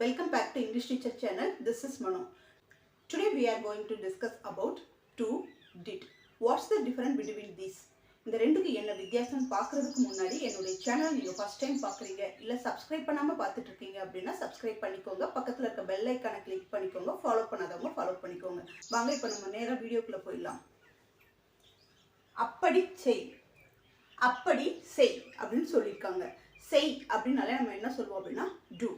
Welcome back to English Teacher channel. This is Manu. Today we are going to discuss about to, did. What's the difference between these? இந்த ரெண்டுக்கு என்ன வித்தியாசம் பார்க்கிறதுக்கு முன்னாடி என்னோட channel நீங்க ஃபர்ஸ்ட் டைம் பார்க்குறீங்க இல்ல சப்ஸ்கிரைப் பண்ணாம பார்த்துட்டு இருக்கீங்க அப்படின்னா சப்ஸ்கிரைப் பண்ணிக்கோங்க. பக்கத்துல இருக்க பெல் ஐகானை கிளிக் பண்ணிக்கோங்க. ஃபாலோ பண்ணாதவங்க ஃபாலோ பண்ணிக்கோங்க. வாங்க இப்போ நம்ம நேரா வீடியோக்குள்ள போயிடலாம். அப்படி செய், அப்படி செய் அப்படின்னு சொல்லியிருக்காங்க. செய் அப்படின்னாலே நம்ம என்ன சொல்லுவோம் அப்படின்னா do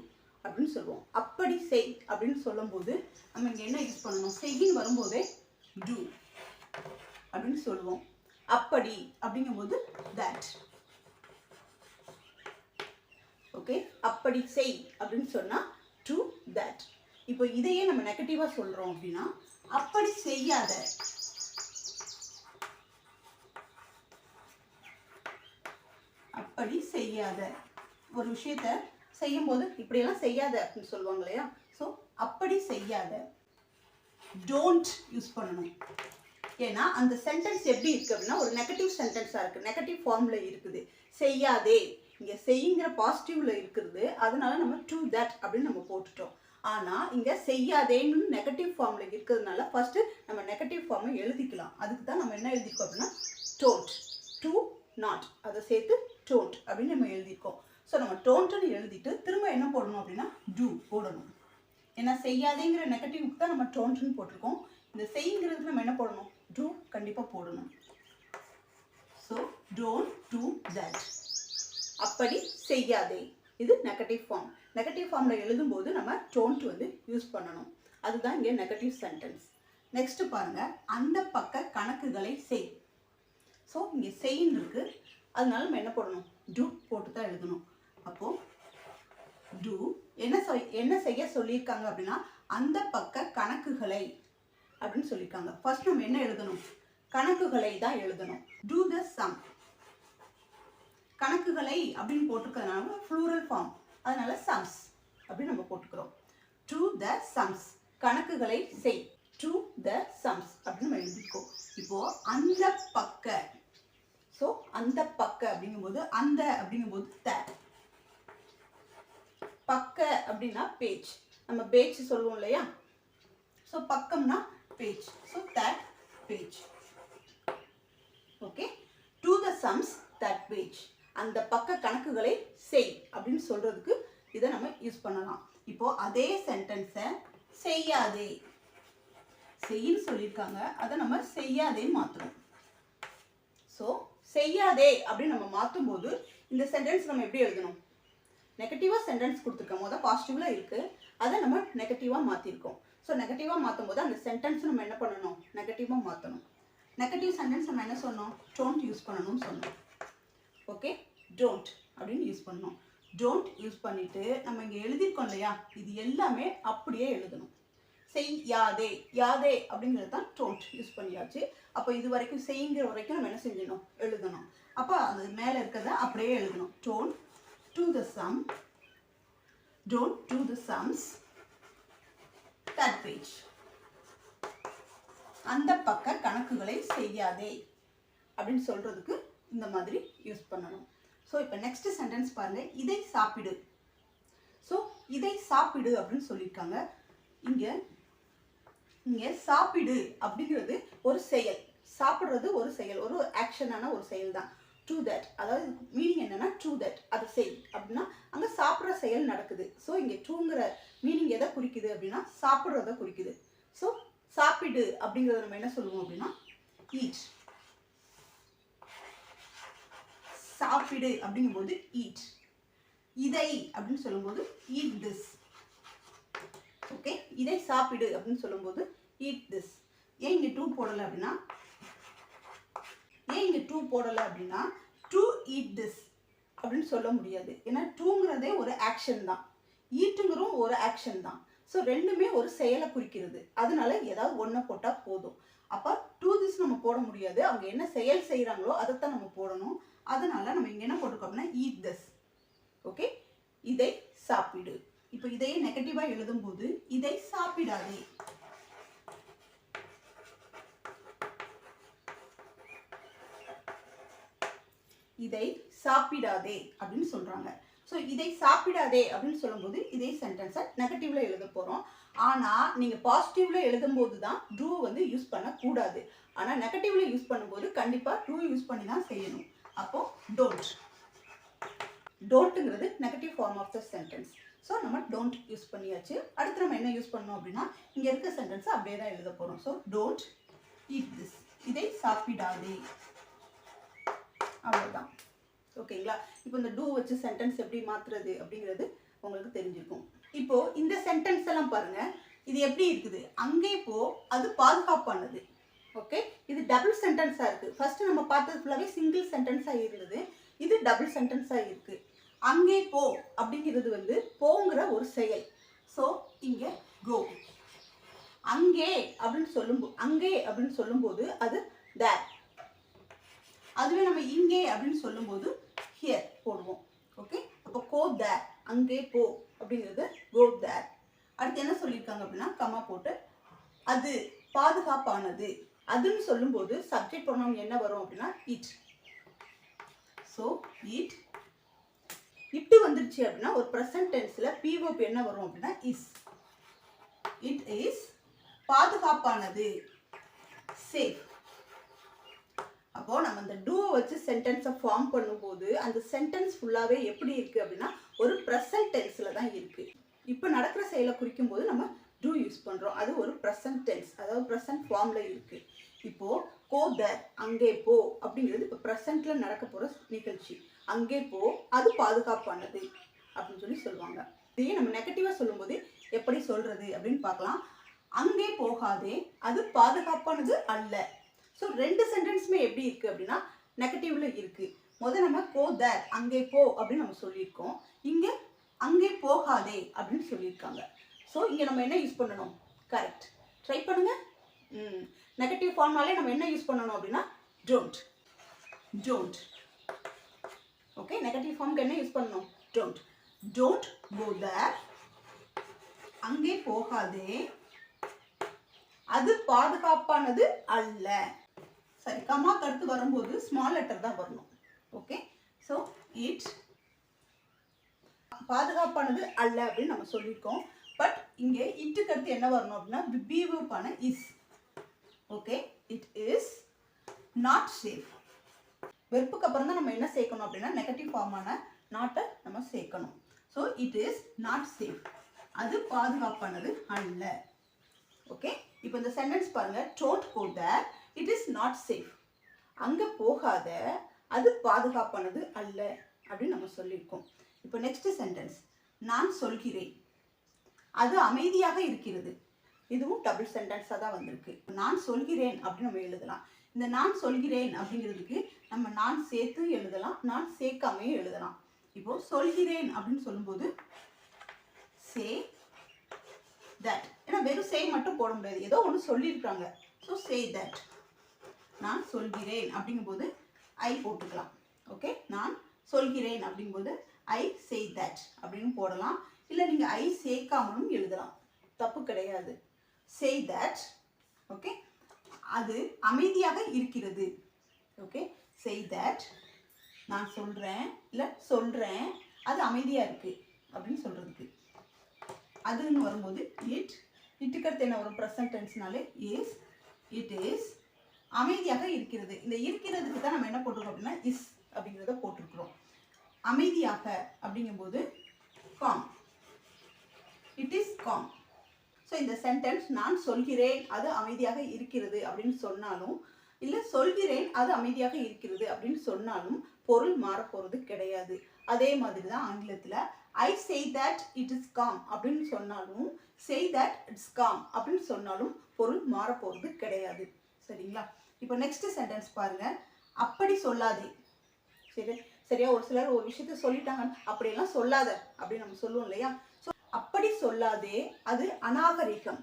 அப்படின்னு சொல்லுவோம். அப்படி செய் அப்படின்னு சொல்லும்போது நம்ம இங்கே என்ன யூஸ் பண்ணணும், செய்யின்னு வரும்போதே do அப்படின்னு சொல்லுவோம். அப்படி அப்படிங்கும்போது that. ஓகே, அப்படி செய் அப்படின்னு சொன்னா to that. இப்போ இதையே நம்ம நெகட்டிவா சொல்றோம் அப்படின்னா அப்படி செய்யாத, அப்படி செய்யாத. ஒரு விஷயத்த செய்யும் போது இப்படியெல்லாம் செய்யாத அப்படின்னு சொல்லுவாங்க இல்லையா? ஸோ அப்படி செய்யாத, டோன்ட் யூஸ் பண்ணணும். ஏன்னா அந்த சென்டென்ஸ் எப்படி இருக்கு அப்படின்னா ஒரு நெகட்டிவ் சென்டென்ஸாக இருக்குது, நெகட்டிவ் ஃபார்மில் இருக்குது. செய்யாதே இங்கே செய்யுங்கிற பாசிட்டிவ்ல இருக்கிறது, அதனால நம்ம டு தட் அப்படின்னு நம்ம போட்டுட்டோம். ஆனால் இங்கே செய்யாதேன்னு நெகட்டிவ் ஃபார்மில் இருக்கிறதுனால ஃபர்ஸ்ட்டு நம்ம நெகட்டிவ் ஃபார்மை எழுதிக்கலாம். அதுக்கு தான் நம்ம என்ன எழுதிக்கோம் அப்படின்னா டோன்ட், டு நாட், அதை சேர்த்து டோன்ட் அப்படின்னு நம்ம எழுதியிருக்கோம். ஸோ நம்ம டோன்ட்னு எழுதிட்டு திரும்ப என்ன போடணும் அப்படின்னா டூ போடணும். ஏன்னா செய்யாதேங்கிற நெகட்டிவ்க்கு தான் நம்ம டோன்ட்னு போட்டிருக்கோம். இந்த செய்யுங்கிறதுக்கு நம்ம என்ன போடணும், டூ கண்டிப்பாக போடணும். ஸோ டோன்ட் டூ தட், அப்படி செய்யாதே. இது நெகட்டிவ் ஃபார்ம். நெகட்டிவ் ஃபார்மில் எழுதும்போது நம்ம டோன்ட் வந்து யூஸ் பண்ணணும். அதுதான் இங்கே நெகட்டிவ் சென்டென்ஸ். நெக்ஸ்ட் பாருங்க, அந்த பக்க கணக்குகளை செய். ஸோ இங்கே செய்ன்னு இருக்கு, அதனால நம்ம என்ன போடணும், டூ போட்டு தான் எழுதணும். அப்போ டூ என்ன செய்ய சொல்லியிருக்காங்க அப்படின்னா அந்த பக்க கணக்குகளை அப்படின்னு சொல்லியிருக்காங்க. ஃபர்ஸ்ட் நம்ம என்ன எழுதணும், கணக்குகளை தான் எழுதணும். To the sum. கணக்குகளை அப்படின்னு போட்டுக்கிறதுனால ப்ளூரல் ஃபார்ம், அதனால சம்ஸ் அப்படின்னு நம்ம போட்டுக்கிறோம். டு த சம்ஸ், கணக்குகளை செய். டு த சம்ஸ் அப்படின்னு நம்ம எழுதிக்கோ. இப்போ அந்த பக்க, ஸோ அந்த பக்க அப்படிங்கும்போது அந்த அப்படிங்கும்போது த, பக்க அப்படின்னா பேஜ், நம்ம பேஜ் சொல்லுவோம் இல்லையா? ஸோ பக்கம்னா page, so that page. Okay, to the sums that page. அந்த பக்க கணக்குகளை செய் அப்படின்னு சொல்றதுக்கு இதை நம்ம யூஸ் பண்ணலாம். இப்போ அதே சென்டென்ஸை செய்யாதே, செய்யின்னு சொல்லியிருக்காங்க, அதை நம்ம செய்யாதேன்னு மாற்றணும். ஸோ செய்யாதே அப்படின்னு நம்ம மாற்றும் போது இந்த சென்டென்ஸ் நம்ம எப்படி எழுதணும், நெகட்டிவாக சென்டென்ஸ் கொடுத்துருக்கோம். போது பாசிட்டிவ்ல இருக்கு, அதை நம்ம நெகட்டிவாக மாற்றிருக்கோம். ஸோ நெகட்டிவாக மாற்றும் போது அந்த சென்டென்ஸ் நம்ம என்ன பண்ணணும், நெகட்டிவாக மாற்றணும். நெகட்டிவ் சென்டென்ஸ் நம்ம என்ன சொன்னோம், டோன்ட் யூஸ் பண்ணணும்னு சொன்னோம். ஓகே, டோன்ட் அப்படின்னு யூஸ் பண்ணணும். டோன்ட் யூஸ் பண்ணிட்டு நம்ம இங்கே எழுதியிருக்கோம் இல்லையா, இது எல்லாமே அப்படியே எழுதணும். செய்யாதே, யாதே அப்படிங்கிறது தான் டோன்ட் யூஸ் பண்ணியாச்சு. அப்போ இது வரைக்கும் செய்யுங்கிற வரைக்கும் நம்ம என்ன செஞ்சிடணும், எழுதணும். அப்போ அது மேலே இருக்கிறத அப்படியே எழுதணும். Don't to the some, don't to the sums that page. அந்த பக்க கணக்குகளை செய்யாதே அப்படின்னு சொல்றதுக்கு இந்த மாதிரி யூஸ் பண்ணணும். ஸோ இப்போ நெக்ஸ்ட் சென்டென்ஸ் பாருங்க, இதை சாப்பிடு. ஸோ இதை சாப்பிடு அப்படின்னு சொல்லியிருக்காங்க. இங்கே சாப்பிடு அப்படிங்கிறது ஒரு செயல், சாப்பிட்றது ஒரு செயல், ஒரு ஆக்ஷனான ஒரு செயல் தான். டு தட், அதாவது மீனிங் என்னன்னா டு தட், அதை செய் அப்படின்னா அங்கே சாப்பிட்ற செயல் நடக்குது. ஸோ இங்கே டூங்கிற மீனிங் எதை குறிக்குது அப்படின்னா சாப்பிட்றத குறிக்குது. ஸோ சாப்பிடு அப்படிங்கிறத நம்ம என்ன சொல்லுவோம் அப்படின்னா ஈட். சாப்பிடு அப்படிங்கும்போது ஈட். இதை அப்படின்னு சொல்லும்போது ஈட் திஸ். ஓகே, இதை சாப்பிடு அப்படின்னு சொல்லும்போது ஈட் திஸ். ஏன் இங்கே டூ போடலை அப்படின்னா டு ஈட் திஸ் அப்படின்னு சொல்ல முடியாது. ஏன்னா டூங்கிறதே ஒரு ஆக்ஷன் தான், ஈட்டுங்கிறதும் ஒரு ஆக்ஷன் தான். ஸோ ரெண்டுமே ஒரு செயலை குறிக்கிறது, அதனால ஏதாவது ஒன்றை போட்டால் போதும். அப்போ டூ திஸ் நம்ம போட முடியாது, அவங்க என்ன செயல் செய்கிறாங்களோ அதைத்தான் நம்ம போடணும். அதனால நம்ம இங்கே என்ன போட்டுக்கோம் அப்படின்னா ஈட் திஸ். ஓகே, இதை சாப்பிடு. இப்போ இதையே நெகட்டிவா எழுதும்போது இதை சாப்பிடாதே, இதை சாப்பிடாதே அப்படின்னு சொல்றாங்க. ஸோ ஸோ இதை சாப்பிடாதே அப்படின்னு சொல்லும்போது இதே சென்டென்ஸை நெகட்டிவ்ல எழுத போகிறோம். ஆனால் நீங்கள் பாசிட்டிவ்ல எழுதும்போது தான் டூ வந்து யூஸ் பண்ணக்கூடாது. ஆனால் நெகட்டிவ்ல யூஸ் பண்ணும்போது கண்டிப்பாக டூ யூஸ் பண்ணி தான் செய்யணும். அப்போது டோன்ட். டோன்ட்டுங்கிறது negative form of the sentence. So நம்ம டோன்ட் யூஸ் பண்ணியாச்சு. அடுத்து நம்ம என்ன யூஸ் பண்ணோம் அப்படின்னா இங்கே இருக்க சென்டென்ஸை அப்படியே தான் எழுத போகிறோம். So don't eat this. இதை சாப்பிடாதே. அவ்வளோதான். ஓகேங்களா? இப்போ இந்த டூ வச்சு சென்டென்ஸ் எப்படி மாற்றுறது அப்படிங்கிறது உங்களுக்கு தெரிஞ்சிருக்கும். இப்போ இந்த சென்டென்ஸ் எல்லாம் பாருங்க. இது எப்படி இருக்குது? அங்கே போ, அது பாதுகாப்பானது. ஓகே, இது டபுள் சென்டென்ஸாக இருக்குது. ஃபர்ஸ்ட் நம்ம பார்த்தது ஃபுல்லாகவே சிங்கிள் சென்டென்ஸாக இருந்தது. இது டபுள் சென்டென்ஸாக இருக்குது. அங்கே போ அப்படிங்கிறது வந்து போங்கிற ஒரு செயல். ஸோ இங்கே கோ. அங்கே அப்படின்னு சொல்லும்போது அது தேர். அதுவே நம்ம இங்கே அப்படின்னு சொல்லும்போது ஹியர் போடுவோம். ஓகே, அப்போ கோ தேர், அங்கே போ அப்படிங்கிறது கோ தேர். அடுத்து என்ன சொல்லியிருக்காங்க அப்படின்னா கமா போட்டு அது பாதுகாப்பானது. அதுன்னு சொல்லும்போது சப்ஜெக்ட் ப்ரொனவுன் என்ன வரும் அப்படின்னா இட். So it. இட்டு வந்துருச்சு அப்படின்னா ஒரு ப்ரெசன்ட் டென்ஸில் பிஓபி என்ன வரும் அப்படின்னா இஸ். இட் இஸ் பாதுகாப்பானது, சேஃப். அப்போ நம்ம இந்த டூவை வச்சு சென்டென்ஸை ஃபார்ம் பண்ணும்போது அந்த சென்டென்ஸ் ஃபுல்லாகவே எப்படி இருக்குது அப்படின்னா ஒரு ப்ரெசன்ட் டென்ஸில் தான் இருக்குது. இப்போ நடக்கிற செயலை குறிக்கும் போது நம்ம டூ யூஸ் பண்ணுறோம். அது ஒரு ப்ரெசன்ட் டென்ஸ், அதாவது ப்ரெசன்ட் ஃபார்மில் இருக்குது. இப்போது கோ தேர், அங்கே போ அப்படிங்கிறது இப்போ ப்ரெசண்ட்டில் நடக்க போகிற நிகழ்ச்சி. அங்கே போ, அது பாதுகாப்பானது அப்படின்னு சொல்லுவாங்க. இதையே நம்ம நெகட்டிவாக சொல்லும்போது எப்படி சொல்கிறது அப்படின்னு பார்க்கலாம். அங்கே போகாதே, அது பாதுகாப்பானது அல்ல. ஸோ ரெண்டு சென்டென்ஸுமே எப்படி இருக்குது அப்படின்னா நெகட்டிவ்ல இருக்குது. முதல் நம்ம கோ தேர், அங்கே போ அப்படின்னு நம்ம சொல்லியிருக்கோம். இங்கே அங்கே போகாதே அப்படின்னு சொல்லியிருக்காங்க. ஸோ இங்கே நம்ம என்ன யூஸ் பண்ணணும்? கரெக்ட், ட்ரை பண்ணுங்க. நெகட்டிவ் ஃபார்ம்னாலே நம்ம என்ன யூஸ் பண்ணணும் அப்படின்னா டோன்ட். டோன்ட். ஓகே, நெகட்டிவ் ஃபார்முக்கு என்ன யூஸ் பண்ணணும்? டோன்ட். டோன்ட் கோ தேர், அங்கே போகாதே, அது பாதுகாப்பானது அல்ல. சரி, கமாக்கு அடுத்து வரும்போது ஸ்மால் லெட்டர் தான் வரணும். ஓகே, ஸோ இட் பாதுகாப்பானது அல்ல அப்படின்னு நம்ம சொல்லியிருக்கோம். பட் இங்கே இட்டுக்கு அடுத்து என்ன வரணும் அப்படின்னா பிஓபான is. Okay, it is not safe. வெறுப்புக்கு அப்புறம் தான் நம்ம என்ன சேர்க்கணும் அப்படின்னா நெகட்டிவ் ஃபார்மான நாட்டை நம்ம சேர்க்கணும். So it is not safe, அது பாதுகாப்பானது அல்ல. ஓகே, இப்போ இந்த சென்டென்ஸ் பாருங்க. Don't go there, it is not safe. அங்கே போகாத, அது பாதுகாப்பானது அல்ல அப்படின்னு நம்ம சொல்லியிருக்கோம். இப்போ நெக்ஸ்ட் சென்டென்ஸ். நான் சொல்கிறேன், அது அமைதியாக இருக்கிறது. இதுவும் டபுள் சென்டென்ஸாக தான் வந்திருக்கு. நான் சொல்கிறேன் அப்படின்னு நம்ம எழுதலாம். இந்த நான் சொல்கிறேன் அப்படிங்கிறதுக்கு நம்ம நான் சேர்த்து எழுதலாம், நான் சேர்க்காமையும் எழுதலாம். இப்போ சொல்கிறேன் அப்படின்னு சொல்லும்போது சே தட். ஏன்னா வெறும் சே மட்டும் போட முடியாது, ஏதோ ஒன்று சொல்லியிருக்காங்க. So say that. நான் சொல்கிறேன் அப்படிங்கும்போது ஐ போட்டுக்கலாம். ஓகே, நான் சொல்கிறேன் அப்படிங்கும்போது ஐ சே தட் அப்படின்னு போடலாம். இல்லை நீங்கள் ஐ சேர்க்காமலும் எழுதலாம், தப்பு கிடையாது. Say that. ஓகே, அது அமைதியாக இருக்கிறது. Okay, say that. நான் சொல்கிறேன், இல்லை சொல்கிறேன், அது அமைதியாக இருக்குது அப்படின்னு சொல்கிறதுக்கு. அதுன்னு வரும்போது இட். இட்டுக்கு அடுத்து என்ன வரும்? ப்ரெசன்ட் டென்ஸ்னாலே இஸ். இட் இஸ் அமைதியாக இருக்கிறது. இந்த இருக்கிறதுக்கு தான் நம்ம என்ன போட்டிருக்கோம் அப்படின்னா இஸ் அப்படிங்கிறத போட்டிருக்கிறோம். அமைதியாக அப்படிங்கும்போது com. It is com. So இந்த சென்டென்ஸ் நான் சொல்கிறேன் அது அமைதியாக இருக்கிறது அப்படின்னு சொன்னாலும், இல்லை சொல்கிறேன் அது அமைதியாக இருக்கிறது அப்படின்னு சொன்னாலும் பொருள் மாறப்போகிறது கிடையாது. அதே மாதிரி தான் ஆங்கிலத்தில் I say that it is calm அப்படின்னு சொன்னாலும், சே தட் இட்ஸ் காம் அப்படின்னு சொன்னாலும் பொருள் மாறப்போகிறது கிடையாது. சரிங்களா? இப்போ நெக்ஸ்ட் சென்டென்ஸ் பாருங்க. அப்படி சொல்லாதே. சரி, சரியா? ஒரு சிலர் ஒரு விஷயத்த சொல்லிட்டாங்க, அப்படியெல்லாம் சொல்லாத அப்படின்னு நம்ம சொல்லுவோம் இல்லையா? ஸோ அப்படி சொல்லாதே, அது அநாகரிகம்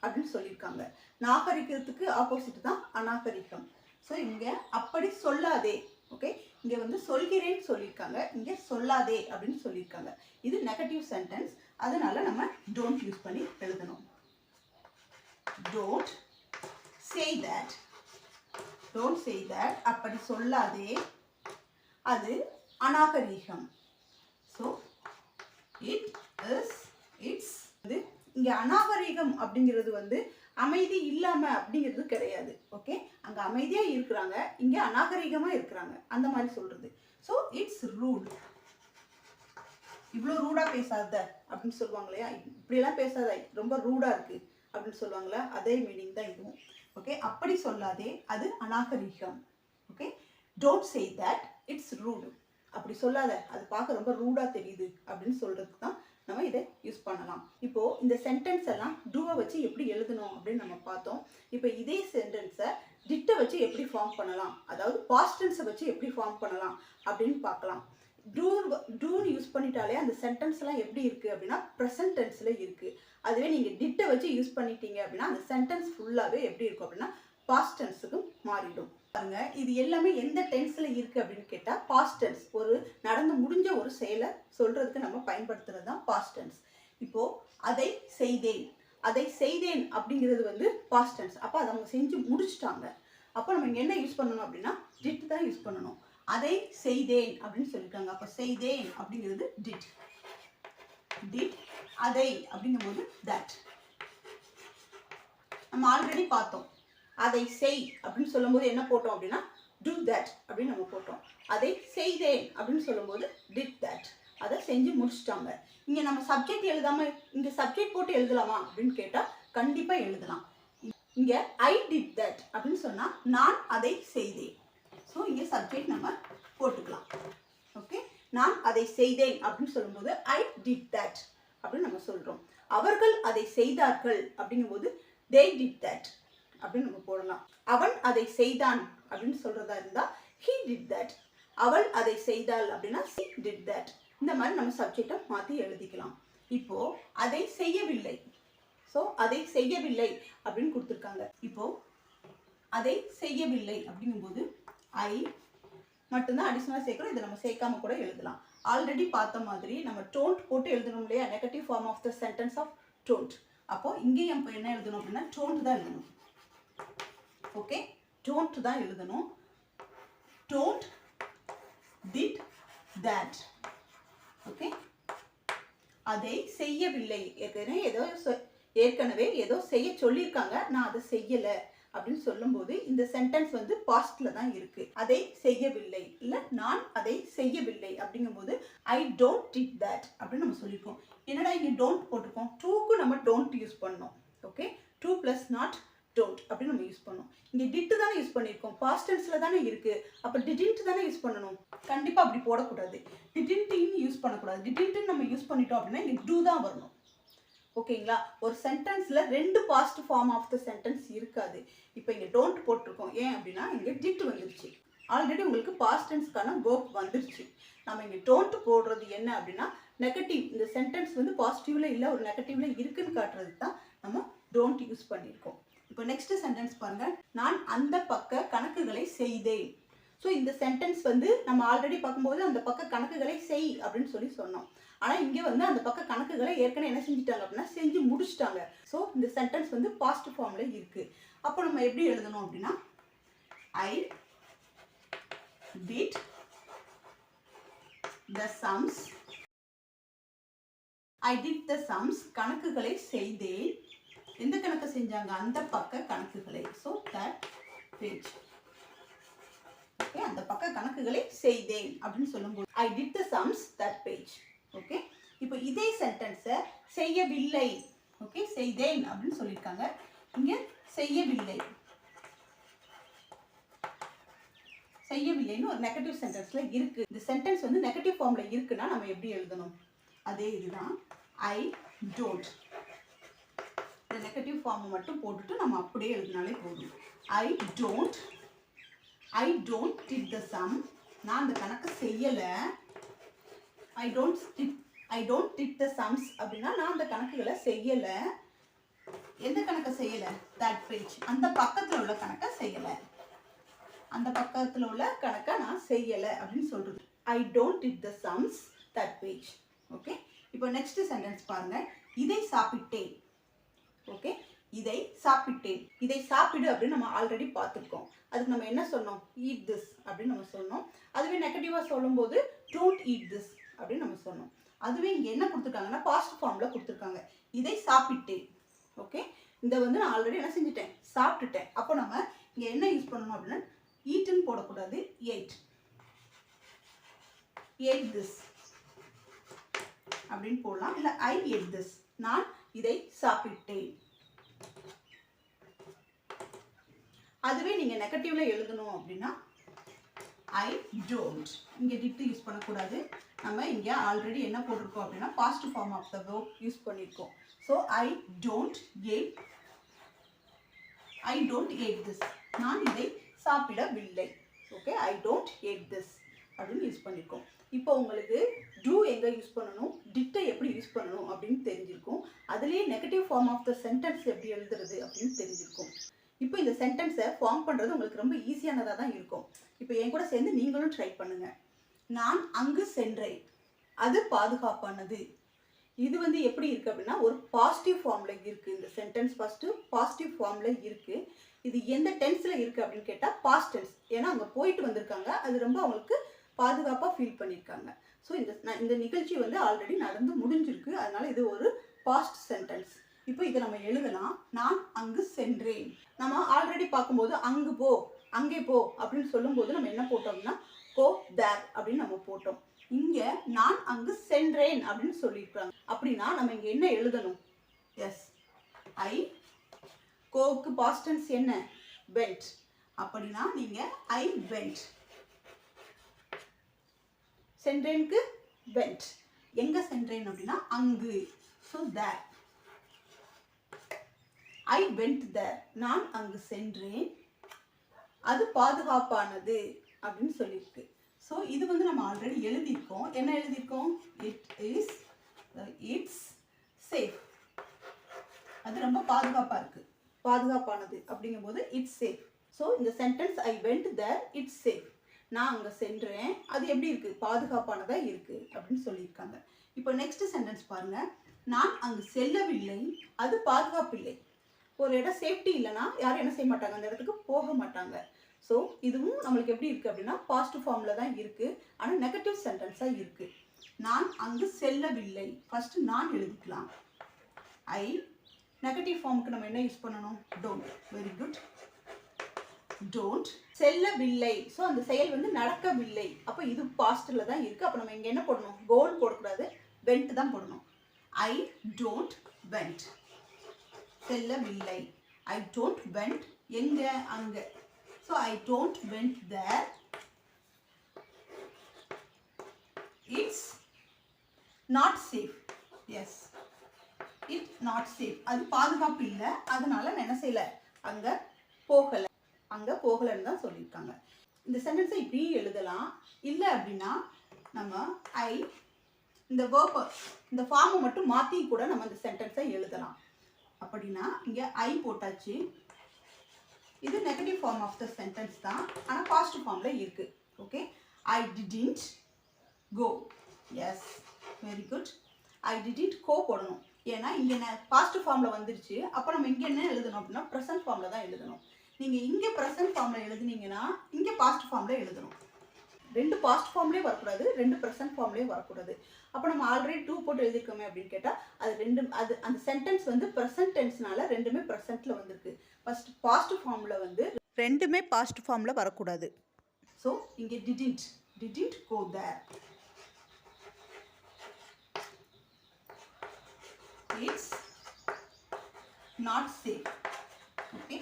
அப்படின்னு சொல்லியிருக்காங்க. நாகரிகத்துக்கு ஆப்போசிட் தான் அநாகரிகம். ஸோ இங்கே அப்படி சொல்லாதே. ஓகே, இங்கே வந்து சொல்கிறேன்னு சொல்லியிருக்காங்க, இங்கே சொல்லாதே அப்படின்னு சொல்லியிருக்காங்க. இது நெகட்டிவ் சென்டென்ஸ், அதனால நம்ம டோன்ட் யூஸ் பண்ணி எழுதணும். Don't say that. Don't say that. அப்படி சொல்லாதே, அது அநாகரிகம். So it is, it's. இது இங்கே அநாகரிகம் அப்படிங்கிறது வந்து அமைதி இல்லாம அப்படிங்கிறது கிடையாது. ஓகே, அங்கே அமைதியாக இருக்கிறாங்க, இங்கே அநாகரிகமாக இருக்கிறாங்க, அந்த மாதிரி சொல்றது. So it's rude. இவ்வளோ ரூடாக பேசாத அப்படின்னு சொல்லுவாங்க இல்லையா, இப்படியெல்லாம் பேசாத, ரொம்ப ரூடாக இருக்கு அப்படின்னு சொல்லுவாங்களா, அதே மீனிங் தான் இதுவும். ஓகே, அப்படி சொல்லாதே, அது அநாகரிகம். Okay, don't say that, it's rude. அப்படி சொல்லாத, அது பார்க்க ரொம்ப ரூடாக தெரியுது அப்படின்னு சொல்றதுக்கு தான் நம்ம இதை யூஸ் பண்ணலாம். இப்போ இந்த சென்டென்ஸ் எல்லாம் டூவை வச்சு எப்படி எழுதணும் அப்படின்னு நம்ம பார்த்தோம். இப்போ இதே சென்டென்ஸை டிட்டை வச்சு எப்படி ஃபார்ம் பண்ணலாம், அதாவது பாஸ்ட் டென்ஸை வச்சு எப்படி ஃபார்ம் பண்ணலாம் அப்படின்னு பார்க்கலாம். டூன்னு யூஸ் பண்ணிட்டாலே அந்த சென்டென்ஸ்லாம் எப்படி இருக்குது அப்படின்னா ப்ரெசன்ட் டென்ஸில் இருக்குது. அதுவே நீங்கள் டிட்டை வச்சு யூஸ் பண்ணிட்டீங்க அப்படின்னா அந்த சென்டென்ஸ் ஃபுல்லாகவே எப்படி இருக்கும் அப்படின்னா பாஸ்ட் டென்ஸுக்கு மாறிடும். பாருங்க, இது எல்லாமே எந்த டென்ஸில் இருக்குது அப்படின்னு கேட்டால் பாஸ்ட் டென்ஸ். ஒரு நடந்து முடிஞ்ச ஒரு செயலை சொல்கிறதுக்கு நம்ம பயன்படுத்துகிறது தான் பாஸ்ட் டென்ஸ். இப்போது அதை செய்தேன், அதை செய்தேன் அப்படிங்கிறது வந்து பாஸ்ட் டென்ஸ். அப்போ அதை அவங்க செஞ்சு முடிச்சிட்டாங்க. அப்போ நம்ம இங்கே என்ன யூஸ் பண்ணணும் அப்படின்னா டிட் தான் யூஸ் பண்ணணும். அதை செய்தேன் அப்படின்னு சொல்லியிருக்காங்க. அப்போ செய்தேன் அப்படிங்கிறது டிட். டிட், அதை அப்படிங்கும்போது தட். நம்ம ஆல்ரெடி பார்த்தோம். அதை செய் அப்படின்னு சொல்லும்போது என்ன போட்டோம் அப்படின்னா do that அப்படின்னு நம்ம போட்டோம். அதை செய்தேன் அப்படின்னு சொல்லும்போது did that. அதை செஞ்சு முடிச்சிட்டாங்க. இங்கே நம்ம சப்ஜெக்ட் எழுதாமல் இங்கே சப்ஜெக்ட் போட்டு எழுதலாமா அப்படின்னு கேட்டால் கண்டிப்பாக எழுதலாம். இங்கே I did that அப்படின்னு சொன்னால் நான் அதை செய்தேன். ஸோ இங்கே சப்ஜெக்ட் நம்ம போட்டுக்கலாம். ஓகே, நான் அதை செய்தேன் அப்படின்னு சொல்லும்போது I did that அப்படின்னு நம்ம சொல்கிறோம். அவர்கள் அதை செய்தார்கள் அப்படிங்கும்போது they did that அப்படின்னு நம்ம போடலாம். அவன் அதை செய்தான் அப்படின்னு சொல்றதா இருந்தா he did that. அவள் அதை செய்தாள் அப்படின்னா she did that. இந்த மாதிரி நம்ம சப்ஜெக்டை மாற்றி எழுதிக்கலாம். இப்போ அதை செய்யவில்லை, ஸோ அதை செய்யவில்லை அப்படின்னு கொடுத்துருக்காங்க. இப்போ அதை செய்யவில்லை அப்படிங்கும்போது ஐ மட்டும்தான் அடிஷனலாக சேர்க்கணும். இதை நம்ம சேர்க்காம கூட எழுதலாம். ஆல்ரெடி பார்த்த மாதிரி நம்ம டோன்ட் போட்டு எழுதணும் இல்லையா, negative form of the sentence of don't. அப்போ இங்கேயும் நம்ம என்ன எழுதணும் அப்படின்னா டோன்ட் தான் எழுதணும். ஓகே, டோன்ட் தான் எழுதணும். Don't did that. ஓகே, அதை செய்யவில்லை. ஏற்கனவே ஏதோ செய்ய சொல்லியிருக்காங்க, நான் அதை செய்யலை அப்படின்னு சொல்லும்போது இந்த சென்டென்ஸ் வந்து பாஸ்ட்ல தான் இருக்கு. அதை செய்யவில்லை இல்லை நான் அதை செய்யவில்லை அப்படிங்கும்போது ஐ டோன்ட் டிட் தட் அப்படின்னு நம்ம சொல்லியிருக்கோம். என்னடா இங்கே டோன்ட் போட்டிருக்கோம், டூக்கு நம்ம டோன்ட் யூஸ் பண்ணோம். Okay, do plus not don't அப்படின்னு நம்ம யூஸ் பண்ணோம். இங்கே டிட்டு தானே யூஸ் பண்ணியிருக்கோம், பாஸ்ட் டென்ஸில் தானே இருக்குது. அப்போ டிடின்ட் தானே யூஸ் பண்ணணும். கண்டிப்பாக அப்படி போடக்கூடாது. டிடின்ட்டின்னு யூஸ் பண்ணக்கூடாது. டிடின்ட்டுன்னு நம்ம யூஸ் பண்ணிட்டோம் அப்படின்னா இங்கே டூ தான் வரணும். ஓகேங்களா, ஒரு சென்டென்ஸில் ரெண்டு past form of the sentence இருக்காது. இப்போ இங்கே டோன்ட் போட்டிருக்கோம், ஏன் அப்படின்னா இங்கே டிட் வந்துருச்சு. ஆல்ரெடி உங்களுக்கு பாஸ்ட் டென்ஸ்க்கான வேர்ப் வந்துருச்சு. நம்ம இங்கே டோன்ட் போடுறது என்ன அப்படின்னா நெகட்டிவ், இந்த சென்டென்ஸ் வந்து பாசிட்டிவ்ல இல்லை ஒரு நெகட்டிவ்ல இருக்குன்னு காட்டுறதுக்கு தான் நம்ம டோன்ட் யூஸ் பண்ணியிருக்கோம். இப்போ நெக்ஸ்ட் சென்டென்ஸ் பாருங்க, நான் அந்த பக்க கணக்குகளை செய்தேன். ஸோ இந்த சென்டென்ஸ் வந்து நம்ம ஆல்ரெடி பார்க்கும்போது அந்த பக்க கணக்குகளை செய் அப்படின்னு சொல்லி சொன்னோம். ஆனால் இங்கே வந்து அந்த பக்க கணக்குகளை ஏற்கனவே என்ன செஞ்சுட்டாங்க அப்படின்னா செஞ்சு முடிச்சிட்டாங்க. ஸோ இந்த சென்டென்ஸ் வந்து பாஸ்ட் ஃபார்மில் இருக்குது. அப்போ நம்ம எப்படி எழுதணும் அப்படின்னா I did the sums. I did the sums, கணக்குகளை செய்தேன். எந்த கணக்கு செஞ்சாங்க, அந்த பக்க கணக்குகளை. So that page. ஓகே, அந்த பக்க கணக்குகளை செய்தேன் அப்படின்னு சொல்லும்போது I did the sums that page. Okay, இப்போ இதே சென்டென்ஸை செய்யவில்லை. ஓகே, செய்தேன் அப்படின்னு சொல்லியிருக்காங்க, இங்கே செய்யவில்லை. செய்யவில்லைன்னு ஒரு நெகட்டிவ் சென்டென்ஸ்ல இருக்கு. இந்த சென்டென்ஸ் வந்து நெகட்டிவ் ஃபார்ம்ல இருக்குன்னா நம்ம எப்படி எழுதணும், அதே இதுதான் ஐ டோன்ட். இந்த நெகட்டிவ் ஃபார்மை மட்டும் போட்டுட்டு நம்ம அப்படியே எழுதினாலே போதும். I don't did the some. நான் அந்த கணக்கு செய்யலை. I don't did the sums அப்படின்னா நான் அந்த கணக்குகளை செய்யலை. எந்த கணக்கை செய்யலை, தட் பேஜ், அந்த பக்கத்தில் உள்ள கணக்கை செய்யலை. அந்த பக்கத்தில் உள்ள கணக்கை நான் செய்யலை அப்படின்னு சொல்றது. I don't did the sums that page. Okay, இப்போ நெக்ஸ்ட் சென்டென்ஸ் பாருங்க, இதை சாப்பிட்டேன். ஓகே, இதை சாப்பிட்டேன். இதை சாப்பிடு அப்படின்னு நம்ம ஆல்ரெடி பார்த்துருக்கோம். அதுக்கு நம்ம என்ன சொன்னோம், ஈட் திஸ் அப்படின்னு நம்ம சொன்னோம். அதுவே நெகட்டிவாக சொல்லும்போது டோன்ட் ஈட் திஸ் அப்படின்னு நம்ம சொன்னோம். அதுவே இங்கே என்ன கொடுத்துருக்காங்கன்னா பாஸ்ட் ஃபார்மில் கொடுத்துருக்காங்க. இதை சாப்பிட்டேன். ஓகே, இந்த வந்து நான் ஆல்ரெடி என்ன செஞ்சுட்டேன், சாப்பிட்டுட்டேன். அப்போ நம்ம இங்கே என்ன யூஸ் பண்ணணும் அப்படின்னா ஈட்டுன்னு போடக்கூடாது, எயிட் திஸ் அப்படின்னு போடலாம். இல்லை ஐ எட் திஸ், நான் இதை சாப்பிட்டேன். அதுவே நீங்கள் நெகட்டிவ்ல எழுதணும் அப்படின்னா ஐ டோன்ட். இங்கே டிட் யூஸ் பண்ணக்கூடாது. நம்ம இங்கே ஆல்ரெடி என்ன போட்டிருக்கோம் அப்படின்னா past form of the verb use பண்ணியிருக்கோம். So I don't eat this, நான் இதை சாப்பிடவில்லை. Okay, I don't eat this அப்படின்னு யூஸ் பண்ணியிருக்கோம். இப்போ உங்களுக்கு டூ எங்கே யூஸ் பண்ணணும், டிட்டை எப்படி யூஸ் பண்ணணும் அப்படின்னு தெரிஞ்சிருக்கும். அதுலேயே negative form of the sentence எப்படி எழுதுறது அப்படின்னு தெரிஞ்சிருக்கும். இப்போ இந்த சென்டென்ஸை ஃபார்ம் பண்ணுறது உங்களுக்கு ரொம்ப ஈஸியானதாக தான் இருக்கும். இப்போ என் கூட சேர்ந்து நீங்களும் ட்ரை பண்ணுங்கள். நான் அங்கு சென்றேன், அது பாதுகாப்பானது. இது வந்து எப்படி இருக்குது அப்படின்னா ஒரு பாசிட்டிவ் ஃபார்மில் இருக்குது. இந்த சென்டென்ஸ் ஃபஸ்ட்டு பாசிட்டிவ் ஃபார்மில் இருக்குது. இது எந்த டென்ஸில் இருக்குது அப்படின்னு கேட்டால் பாஸ்ட் டென்ஸ். ஏன்னா அங்கே போயிட்டு வந்திருக்காங்க, அது ரொம்ப அவங்களுக்கு பாதுகாப்பாக ஃபீல் பண்ணியிருக்காங்க. ஸோ இந்த நிகழ்ச்சி வந்து ஆல்ரெடி நடந்து முடிஞ்சிருக்கு, அதனால் இது ஒரு பாஸ்ட் சென்டென்ஸ். இப்போ இதை நம்ம எழுதலாம். நான் அங்கு சென்றேன். நம்ம ஆல்ரெடி பார்க்கும்போது அங்கு போ, அங்கே போ அப்படின்னு சொல்லும்போது நம்ம என்ன போட்டோம்னா கோ தேர் அப்படின்னு நம்ம போட்டோம். இங்கே நான் அங்கு சென்றேன் அப்படின்னு சொல்லியிருக்காங்க. அப்படின்னா நம்ம இங்கே என்ன எழுதணும், எஸ் ஐ, கோவுக்கு பாஸ்ட் டென்ஸ் என்ன வெண்ட். அப்படின்னா நீங்கள் ஐ வெண்ட், சென்றேனுக்கு வெண்ட். எங்கே சென்றேன் அப்படின்னா அங்கு, ஸோ தேர். ஐ வெண்ட் தேர், நான் அங்கு சென்றேன், அது பாதுகாப்பானது அப்படின்னு சொல்லியிருக்கு. ஸோ இது வந்து நம்ம ஆல்ரெடி எழுதியிருக்கோம். என்ன எழுதியிருக்கோம், இட்ஸ் சேஃப். அது ரொம்ப பாதுகாப்பாக இருக்குது, பாதுகாப்பானது அப்படிங்கும்போது இட்ஸ் சேஃப். ஸோ இந்த sentence I went there it's safe, நான் அங்கே சென்றேன், அது எப்படி இருக்குது, பாதுகாப்பானதாக இருக்குது அப்படின்னு சொல்லியிருக்காங்க. இப்போ நெக்ஸ்ட் சென்டென்ஸ் பாருங்கள். நான் அங்கு செல்லவில்லை, அது பாதுகாப்பில்லை. ஒரு இடம் சேஃப்டி இல்லைன்னா யாரும் என்ன செய்ய மாட்டாங்க, அந்த இடத்துக்கு போக மாட்டாங்க. ஸோ இதுவும் நம்மளுக்கு எப்படி இருக்குது அப்படின்னா பாசிட்டிவ் ஃபார்மில் தான் இருக்குது, ஆனால் நெகட்டிவ் சென்டென்ஸாக இருக்குது. நான் அங்கு செல்லவில்லை, ஃபஸ்ட்டு நான் எழுதிக்கலாம். ஐ, நெகட்டிவ் ஃபார்முக்கு நம்ம என்ன யூஸ் பண்ணணும், டோன்ட். Very good, don't. செல்லவில்லை, ஸோ அந்த செயல் வந்து நடக்கவில்லை, அப்போ இது பாஸ்டில் தான் இருக்குது. அப்போ நம்ம இங்கே என்ன போடணும், கோல் போடக்கூடாது, வெண்ட் தான் போடணும். ஐ டோன்ட் வெண்ட், செல்லவில்லை. ஐ டோன்ட் வெண்ட், எங்கே, அங்கே. So I don't went there, it's not safe. Yes, it not safe, அது பாதுகாப்பு இல்லை, அதனால நான் என்ன செய்யலை, அங்கே போகலை, அங்கே போகலைன்னு தான் சொல்லியிருக்காங்க. இந்த சென்டென்ஸை இப்படி எழுதலாம். இல்லை அப்படின்னா நம்ம ஐ, இந்த வேர்பை, இந்த ஃபார்மை மட்டும் மாற்றி கூட நம்ம இந்த சென்டென்ஸை எழுதலாம். அப்படின்னா இங்கே ஐ போட்டாச்சு. இது negative form of the sentence தான், ஆனால் பாசிட்டிவ் ஃபார்மில் இருக்குது. Okay, I didn't go. Yes, very good. I didn't go போடணும், ஏன்னா இங்கே பாசிட்டிவ் ஃபார்மில் வந்துருச்சு. அப்போ நம்ம இங்கே என்ன எழுதணும் அப்படின்னா ப்ரெசன்ட் ஃபார்மில் தான் எழுதணும். நீங்கள் இங்கே ப்ரெசன்ட் ஃபார்மில் எழுதுனீங்கன்னா இங்கே பாசிட்டிவ் ஃபார்மில் எழுதணும். ரெண்டு பாஸ்ட் ஃபார்ம்லேயே வரக்கூடாது, ரெண்டு ப்ரெசன்ட் ஃபார்ம்லேயே வரக்கூடாது. அப்போ நம்ம ஆல்ரெடி டூ போட்டு எழுதிருக்கோமே அப்படின்னு கேட்டால் அது ரெண்டும், அது அந்த சென்டென்ஸ் வந்து ப்ரெசன்ட் டென்ஸ்னால ரெண்டுமே ப்ரெசென்ட்டில் வந்திருக்கு. ஃபர்ஸ்ட் பாஸ்ட் ஃபார்மில் வந்து ரெண்டுமே பாஸ்ட் ஃபார்மில் வரக்கூடாது. ஸோ இங்கே didn't go there, it's not safe. Okay,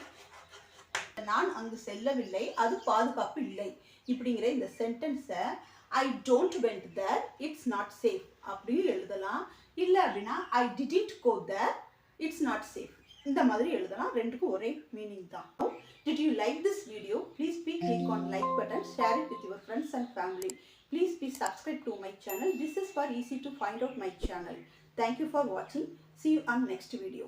நான் அங்கு செல்லவில்லை, அது பாதுகாப்பு இல்லை இப்படிங்கிற இந்த சென்டென்ஸை I don't went there, it's not safe அப்படி எழுதலாம். இல்லை அப்படின்னா I didn't go there, it's not safe, இந்த மாதிரி எழுதலாம். ரெண்டுக்கும் ஒரே மீனிங் தான். Did you like this video? Please click on like button, share it with your friends and family. Please subscribe to my channel. This is for easy to find out my channel. Thank you for watching. See you on next video.